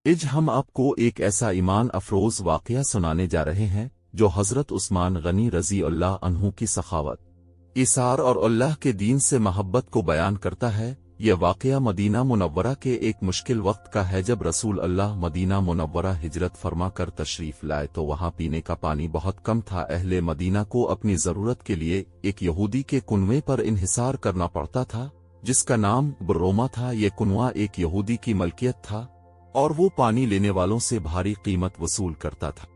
ہم آپ کو ایک ایسا ایمان افروز واقعہ سنانے جا رہے ہیں جو حضرت عثمان غنی رضی اللہ عنہ کی سخاوت، ایثار اور اللہ کے دین سے محبت کو بیان کرتا ہے۔ یہ واقعہ مدینہ منورہ کے ایک مشکل وقت کا ہے جب رسول اللہ مدینہ منورہ ہجرت فرما کر تشریف لائے تو وہاں پینے کا پانی بہت کم تھا۔ اہل مدینہ کو اپنی ضرورت کے لیے ایک یہودی کے کنویں پر انحصار کرنا پڑتا تھا جس کا نام بروما تھا۔ یہ کنواں ایک یہودی کی ملکیت تھا اور وہ پانی لینے والوں سے بھاری قیمت وصول کرتا تھا۔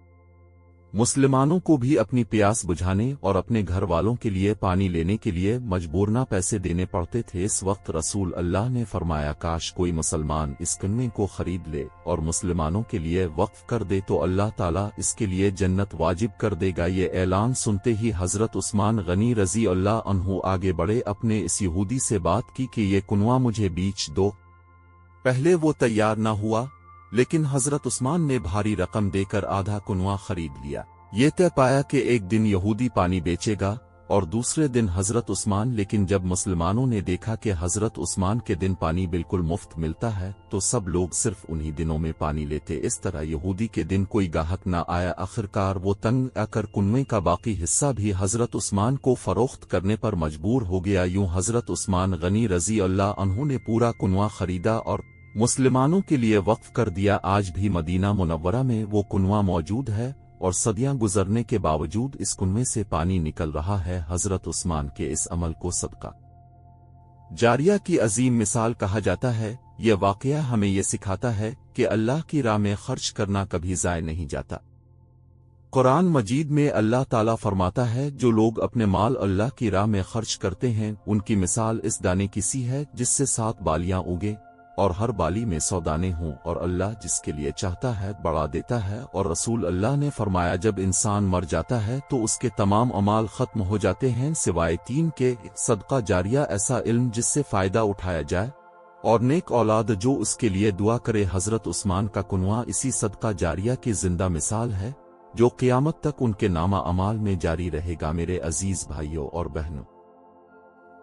مسلمانوں کو بھی اپنی پیاس بجھانے اور اپنے گھر والوں کے لیے پانی لینے کے لیے مجبورنہ پیسے دینے پڑتے تھے۔ اس وقت رسول اللہ نے فرمایا کاش کوئی مسلمان اس کنویں کو خرید لے اور مسلمانوں کے لیے وقف کر دے تو اللہ تعالیٰ اس کے لیے جنت واجب کر دے گا۔ یہ اعلان سنتے ہی حضرت عثمان غنی رضی اللہ عنہ آگے بڑھے، اپنے اس یہودی سے بات کی کہ یہ کنواں مجھے بیچ دو۔ پہلے وہ تیار نہ ہوا، لیکن حضرت عثمان نے بھاری رقم دے کر آدھا کنواں خرید لیا۔ یہ طے پایا کہ ایک دن یہودی پانی بیچے گا اور دوسرے دن حضرت عثمان، لیکن جب مسلمانوں نے دیکھا کہ حضرت عثمان کے دن پانی بالکل مفت ملتا ہے تو سب لوگ صرف انہی دنوں میں پانی لیتے۔ اس طرح یہودی کے دن کوئی گاہک نہ آیا۔ آخرکار وہ تنگ آ کر کنویں کا باقی حصہ بھی حضرت عثمان کو فروخت کرنے پر مجبور ہو گیا۔ یوں حضرت عثمان غنی رضی اللہ عنہ نے پورا کنواں خریدا اور مسلمانوں کے لیے وقف کر دیا۔ آج بھی مدینہ منورہ میں وہ کنواں موجود ہے اور صدیاں گزرنے کے باوجود اس کنویں سے پانی نکل رہا ہے۔ حضرت عثمان کے اس عمل کو صدقہ جاریہ کی عظیم مثال کہا جاتا ہے۔ یہ واقعہ ہمیں یہ سکھاتا ہے کہ اللہ کی راہ میں خرچ کرنا کبھی ضائع نہیں جاتا۔ قرآن مجید میں اللہ تعالیٰ فرماتا ہے جو لوگ اپنے مال اللہ کی راہ میں خرچ کرتے ہیں ان کی مثال اس دانے کی سی ہے جس سے 7 بالیاں اگیں اور ہر بالی میں 100 دانے ہوں، اور اللہ جس کے لیے چاہتا ہے بڑھا دیتا ہے۔ اور رسول اللہ نے فرمایا جب انسان مر جاتا ہے تو اس کے تمام اعمال ختم ہو جاتے ہیں سوائے 3 کے، صدقہ جاریہ ایسا علم جس سے فائدہ اٹھایا جائے اور نیک اولاد جو اس کے لیے دعا کرے۔ حضرت عثمان کا کنواں اسی صدقہ جاریہ کی زندہ مثال ہے جو قیامت تک ان کے نامہ اعمال میں جاری رہے گا۔ میرے عزیز بھائیوں اور بہنوں،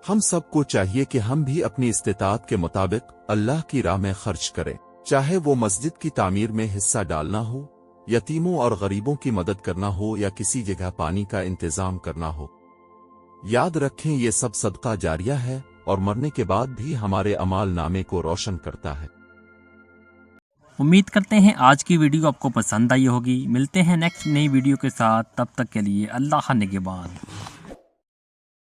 ہم سب کو چاہیے کہ ہم بھی اپنی استطاعت کے مطابق اللہ کی راہ میں خرچ کریں، چاہے وہ مسجد کی تعمیر میں حصہ ڈالنا ہو، یتیموں اور غریبوں کی مدد کرنا ہو یا کسی جگہ پانی کا انتظام کرنا ہو۔ یاد رکھیں یہ سب صدقہ جاریہ ہے اور مرنے کے بعد بھی ہمارے اعمال نامے کو روشن کرتا ہے۔ امید کرتے ہیں آج کی ویڈیو آپ کو پسند آئی ہوگی۔ ملتے ہیں نیکسٹ نئی ویڈیو کے ساتھ، تب تک کے لیے اللہ نگہبان۔